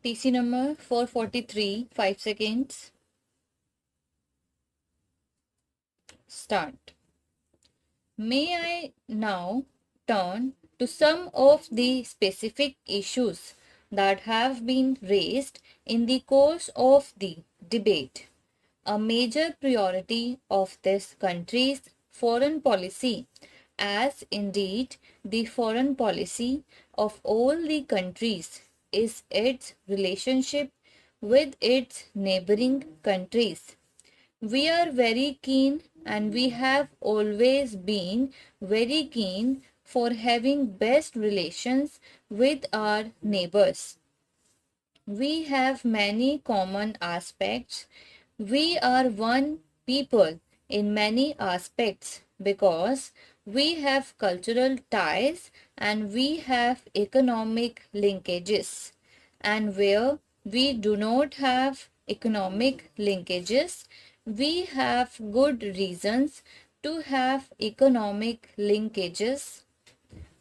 TC number 443, 5 seconds. Start. May I now turn to some of the specific issues that have been raised in the course of the debate. A major priority of this country's foreign policy, as indeed the foreign policy of all the countries, is its relationship with its neighboring countries. We are very keen and we have always been very keen for having best relations with our neighbors. We have many common aspects. We are one people in many aspects because we have cultural ties and we have economic linkages. And where we do not have economic linkages, we have good reasons to have economic linkages.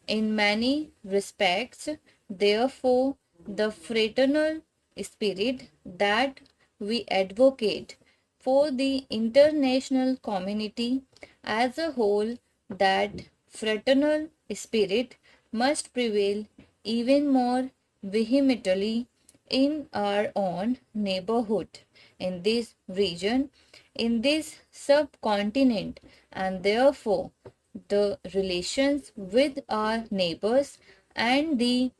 In many respects, therefore, the fraternal spirit that we advocate for the international community as a whole, that fraternal spirit must prevail even more vehemently in our own neighborhood, in this region, in this subcontinent, and therefore the relations with our neighbors and the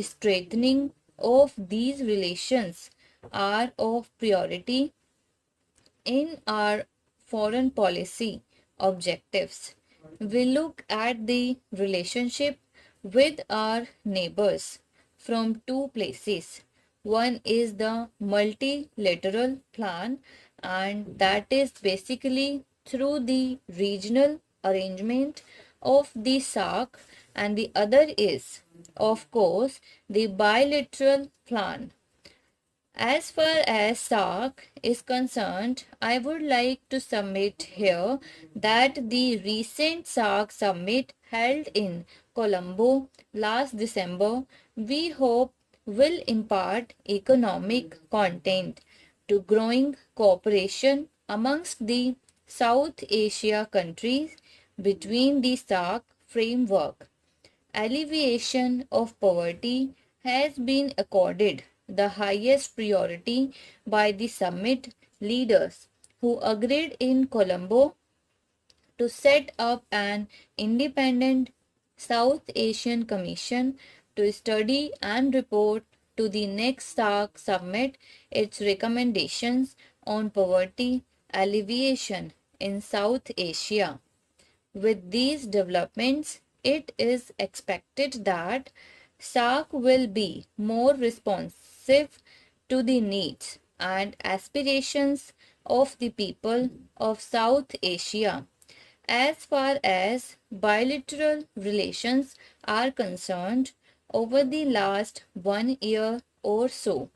strengthening of these relations are of priority in our foreign policy objectives. We look at the relationship with our neighbors from two places. One is the multilateral plan, and that is basically through the regional arrangement of the SAARC, and the other is, of course, the bilateral plan. As far as SAARC is concerned, I would like to submit here that the recent SAARC summit held in Colombo last December, we hope will impart economic content to growing cooperation amongst the South Asia countries between the SAARC framework. Alleviation of poverty has been accorded the highest priority by the summit leaders who agreed in Colombo to set up an independent South Asian Commission to study and report to the next SAARC summit its recommendations on poverty alleviation in South Asia. With these developments, it is expected that SAARC will be more responsive to the needs and aspirations of the people of South Asia. As far as bilateral relations are concerned, over the last 1 year or so,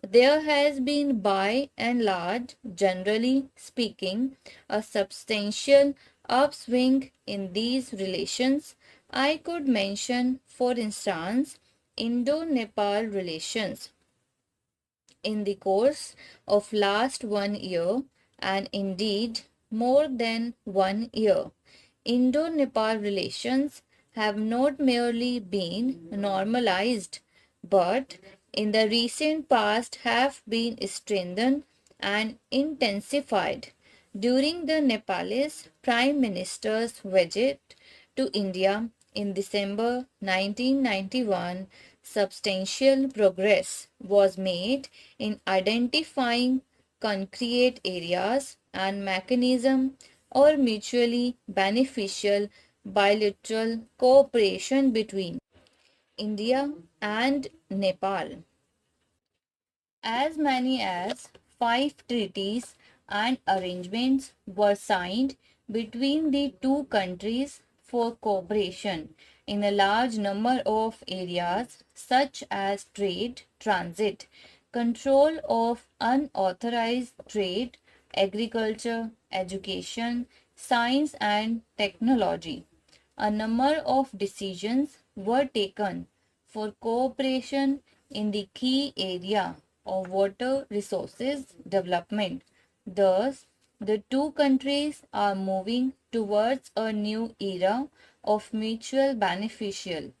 there has been, by and large, generally speaking, a substantial upswing in these relations. I could mention, for instance, Indo-Nepal relations. In the course of last 1 year, and indeed more than 1 year, Indo-Nepal relations have not merely been normalized, but in the recent past have been strengthened and intensified. During the Nepalese Prime Minister's visit to India in December 1991, substantial progress was made in identifying concrete areas and mechanisms or mutually beneficial bilateral cooperation between India and Nepal. As many as 5 treaties and arrangements were signed between the two countries for cooperation in a large number of areas such as trade, transit, control of unauthorized trade, agriculture, education, science and technology. A number of decisions were taken for cooperation in the key area of water resources development. Thus, the two countries are moving towards a new era of mutual beneficial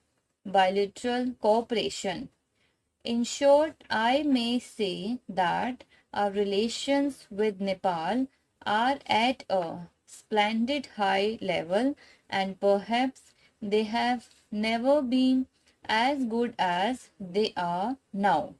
bilateral cooperation. In short, I may say that our relations with Nepal are at a splendid high level, and perhaps they have never been as good as they are now.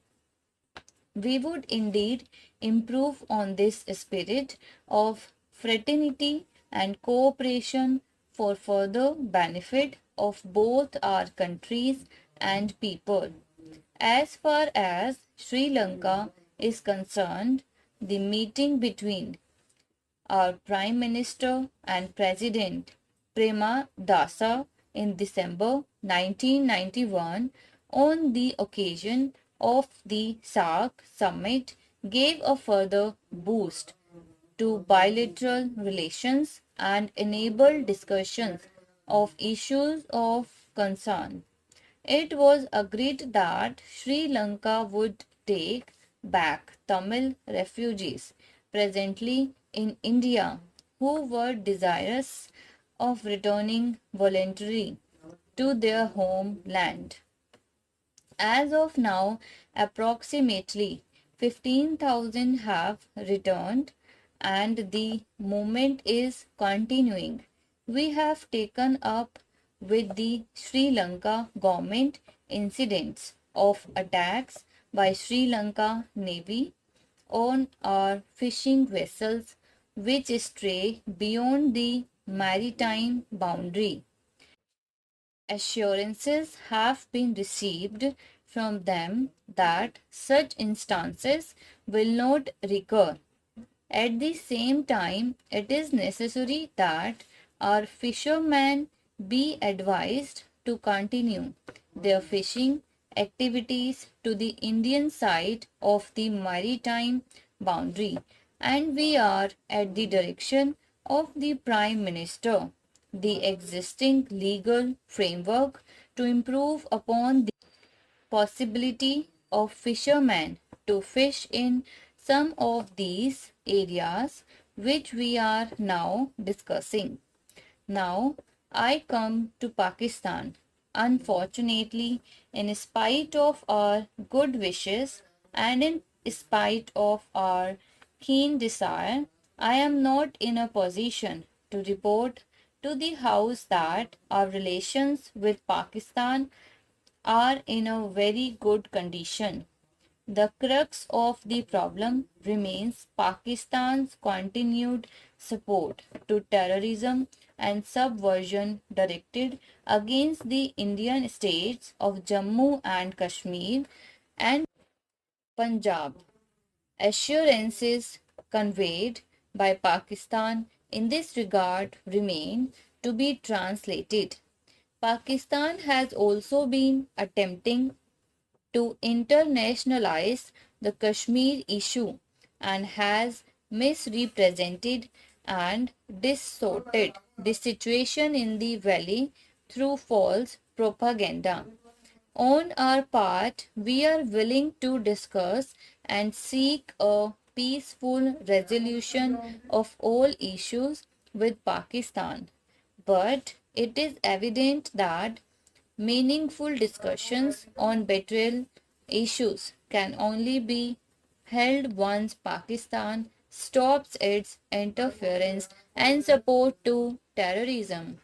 We would indeed improve on this spirit of fraternity and cooperation for further benefit of both our countries and people. As far as Sri Lanka is concerned, the meeting between our Prime Minister and President Prema Dasa in December 1991 on the occasion of the SAARC summit gave a further boost to bilateral relations and enabled discussions of issues of concern. It was agreed that Sri Lanka would take back Tamil refugees presently in India who were desirous of returning voluntarily to their homeland. As of now, approximately 15,000 have returned and the movement is continuing. We have taken up with the Sri Lanka government incidents of attacks by Sri Lanka Navy on our fishing vessels which stray beyond the maritime boundary. Assurances have been received from them that such instances will not recur. At the same time, it is necessary that our fishermen be advised to continue their fishing activities to the Indian side of the maritime boundary, and we are at the direction of the Prime Minister the existing legal framework to improve upon the possibility of fishermen to fish in some of these areas which we are now discussing. Now I come to Pakistan. Unfortunately, in spite of our good wishes and in spite of our keen desire, I am not in a position to report to the House that our relations with Pakistan are in a very good condition. The crux of the problem remains Pakistan's continued support to terrorism and subversion directed against the Indian states of Jammu and Kashmir and Punjab. Assurances conveyed by Pakistan in this regard remain to be translated. Pakistan has also been attempting to internationalize the Kashmir issue and has misrepresented and distorted the situation in the valley through false propaganda. On our part, we are willing to discuss and seek a peaceful resolution of all issues with Pakistan. But it is evident that meaningful discussions on betrayal issues can only be held once Pakistan stops its interference and support to terrorism.